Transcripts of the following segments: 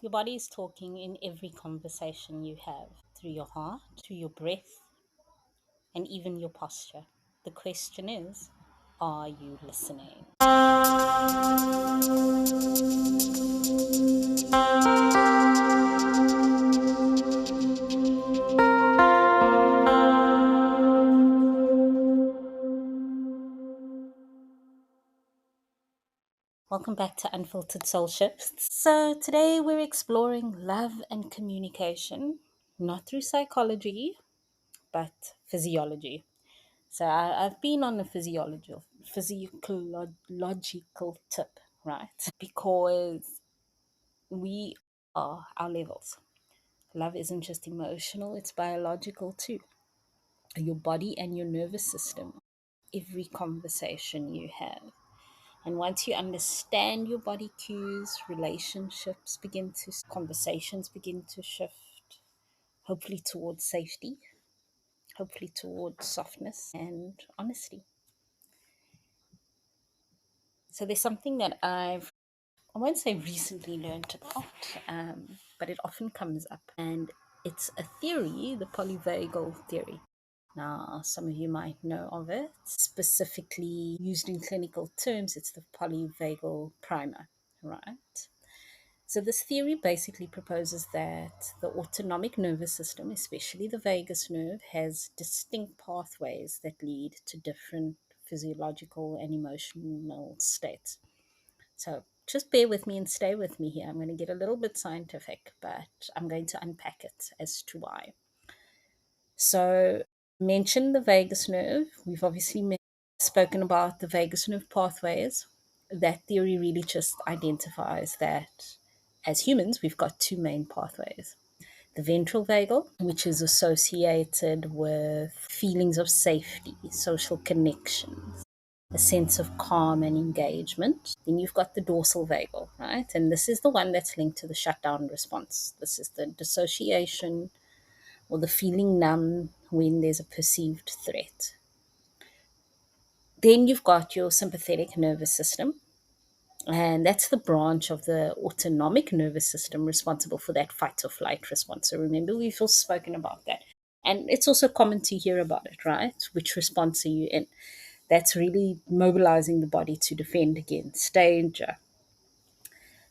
Your body is talking in every conversation you have, through your heart, through your breath, and even your posture. The question is, are you listening? Welcome back to Unfiltered Soul Shifts. So, today we're exploring love and communication, not through psychology, but physiology. So, I've been on a physiological tip, right? Because we are our levels. Love isn't just emotional, it's biological too. Your body and your nervous system, every conversation you have. And once you understand your body cues, conversations begin to shift, hopefully towards safety, hopefully towards softness and honesty. So there's something that I won't say recently learned about, but it often comes up. And it's a theory, the polyvagal theory. Now, some of you might know of it. Specifically used in clinical terms, it's the polyvagal primer, right? So, this theory basically proposes that the autonomic nervous system, especially the vagus nerve, has distinct pathways that lead to different physiological and emotional states. So, just bear with me and stay with me here. I'm going to get a little bit scientific, but I'm going to unpack it as to why. So, mentioned the vagus nerve. We've obviously spoken about the vagus nerve pathways. That theory really just identifies that as humans, we've got two main pathways: the ventral vagal, which is associated with feelings of safety, social connections, a sense of calm and engagement. Then you've got the dorsal vagal, right? And this is the one that's linked to the shutdown response. This is the dissociation or the feeling numb when there's a perceived threat. Then you've got your sympathetic nervous system, and that's the branch of the autonomic nervous system responsible for that fight or flight response. So remember, we've also spoken about that. And it's also common to hear about it, right? Which response are you in? That's really mobilizing the body to defend against danger.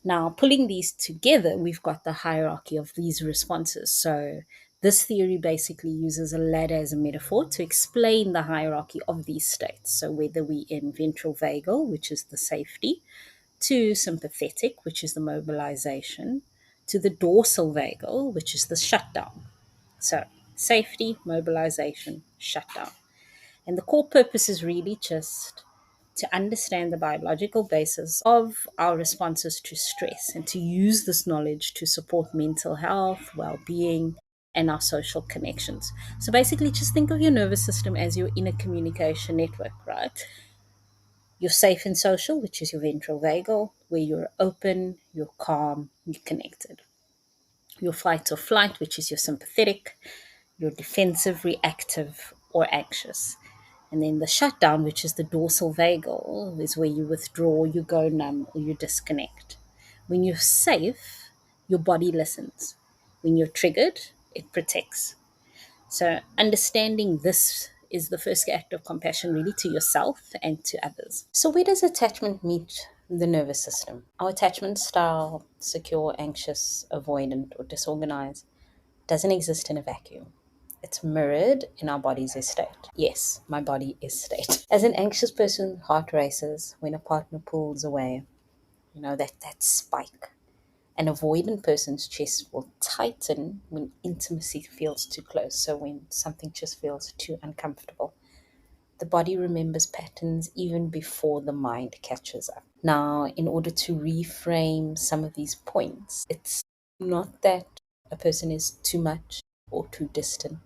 Now, pulling these together, we've got the hierarchy of these responses. So, this theory basically uses a ladder as a metaphor to explain the hierarchy of these states. So, whether we in ventral vagal, which is the safety, to sympathetic, which is the mobilization, to the dorsal vagal, which is the shutdown. So, safety, mobilization, shutdown. And the core purpose is really just to understand the biological basis of our responses to stress and to use this knowledge to support mental health, well being, and our social connections. So basically, just think of your nervous system as your inner communication network, right? You're safe and social, which is your ventral vagal, where you're open, you're calm, you're connected. Your fight or flight, which is your sympathetic, you're defensive, reactive, or anxious. And then the shutdown, which is the dorsal vagal, is where you withdraw, you go numb, or you disconnect. When you're safe, your body listens. When you're triggered, it protects. So, understanding this is the first act of compassion, really, to yourself and to others. So, where does attachment meet the nervous system? Our attachment style, secure, anxious, avoidant, or disorganized, doesn't exist in a vacuum. It's mirrored in our body's state. Yes, my body is state. As an anxious person, heart races when a partner pulls away. That spike. An avoidant person's chest will tighten when intimacy feels too close. So when something just feels too uncomfortable. The body remembers patterns even before the mind catches up. Now, in order to reframe some of these points, it's not that a person is too much or too distant.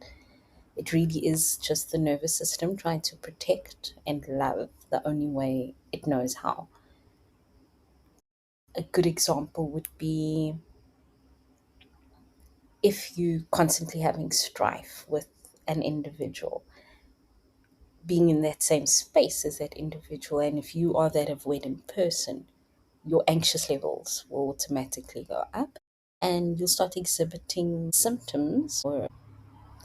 It really is just the nervous system trying to protect and love the only way it knows how. A good example would be if you constantly having strife with an individual, being in that same space as that individual, and if you are that avoidant person, your anxious levels will automatically go up and you'll start exhibiting symptoms or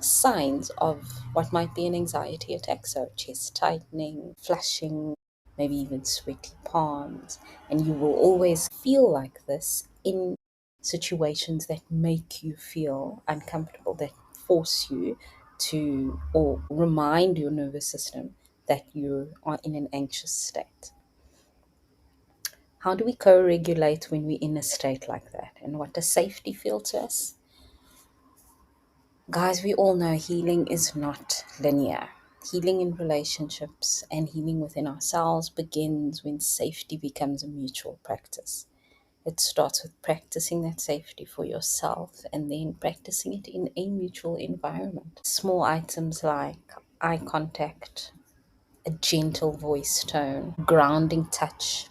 signs of what might be an anxiety attack. So, chest tightening, flushing, maybe even sweaty palms. And you will always feel like this in situations that make you feel uncomfortable, that force you to, or remind your nervous system that you are in an anxious state. How do we co regulate when we're in a state like that? And what does safety feel to us? Guys, we all know healing is not linear. Healing in relationships and healing within ourselves begins when safety becomes a mutual practice. It starts with practicing that safety for yourself and then practicing it in a mutual environment. Small items like eye contact, a gentle voice tone, grounding touch,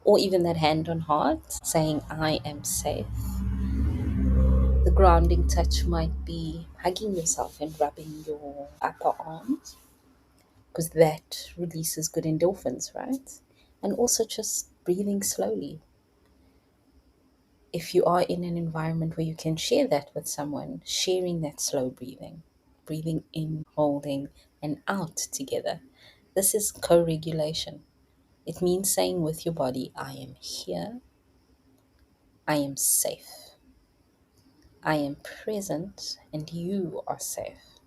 or even that hand on heart saying, I am safe. The grounding touch might be hugging yourself and rubbing your upper arms because that releases good endorphins, right? And also just breathing slowly. If you are in an environment where you can share that with someone, sharing that slow breathing, breathing in, holding, and out together. This is co regulation. It means saying with your body, I am here, I am safe, I am present, and you are safe.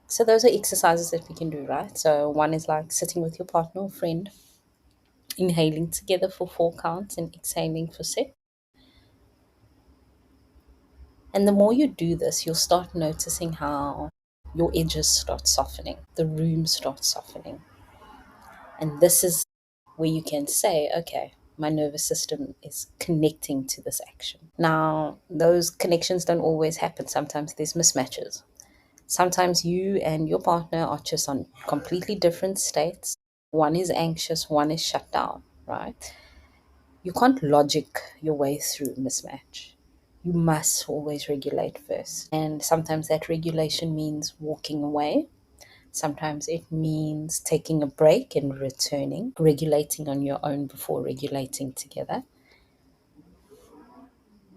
So those are exercises that we can do, right? So one is like sitting with your partner or friend, inhaling together for 4 counts and exhaling for 6. And the more you do this, you'll start noticing how your edges start softening, the room starts softening. And this is where you can say, okay, my nervous system is connecting to this action. Now, those connections don't always happen. Sometimes there's mismatches. Sometimes you and your partner are just on completely different states. One is anxious, one is shut down, right? You can't logic your way through mismatch. You must always regulate first. And sometimes that regulation means walking away. Sometimes it means taking a break and returning, regulating on your own before regulating together.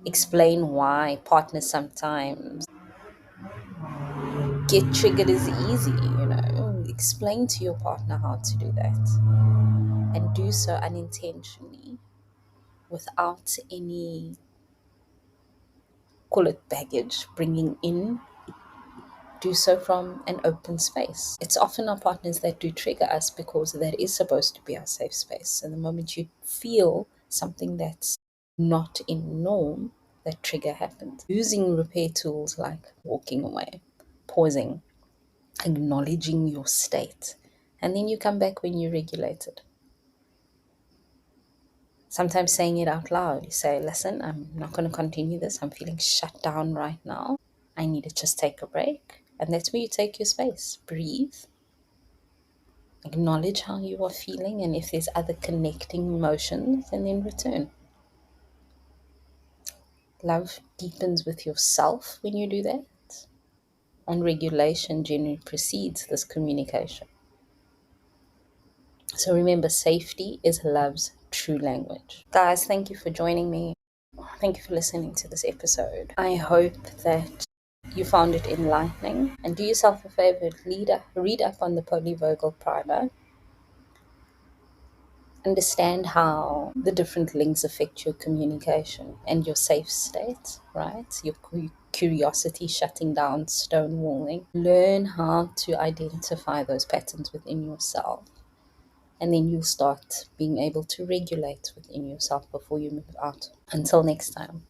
Explain why partners sometimes get triggered is easy. Explain to your partner how to do that and do so unintentionally without any, call it baggage, bringing in. Do so from an open space. It's often our partners that do trigger us because that is supposed to be our safe space. And the moment you feel something that's not in norm, that trigger happens. Using repair tools like walking away, pausing, acknowledging your state, and then you come back when you're regulated. Sometimes saying it out loud, you say, listen, I'm not going to continue this. I'm feeling shut down right now. I need to just take a break. And that's where you take your space. Breathe, acknowledge how you are feeling, and if there's other connecting emotions, and then return. Love deepens with yourself when you do that, and regulation generally precedes this communication. So remember, safety is love's true language. Guys, thank you for joining me. Thank you for listening to this episode. I hope that you found it enlightening. And do yourself a favor, read up on the polyvagal primer. Understand how the different links affect your communication and your safe state, right? Your curiosity shutting down, stonewalling. Learn how to identify those patterns within yourself. And then you'll start being able to regulate within yourself before you move out. Until next time.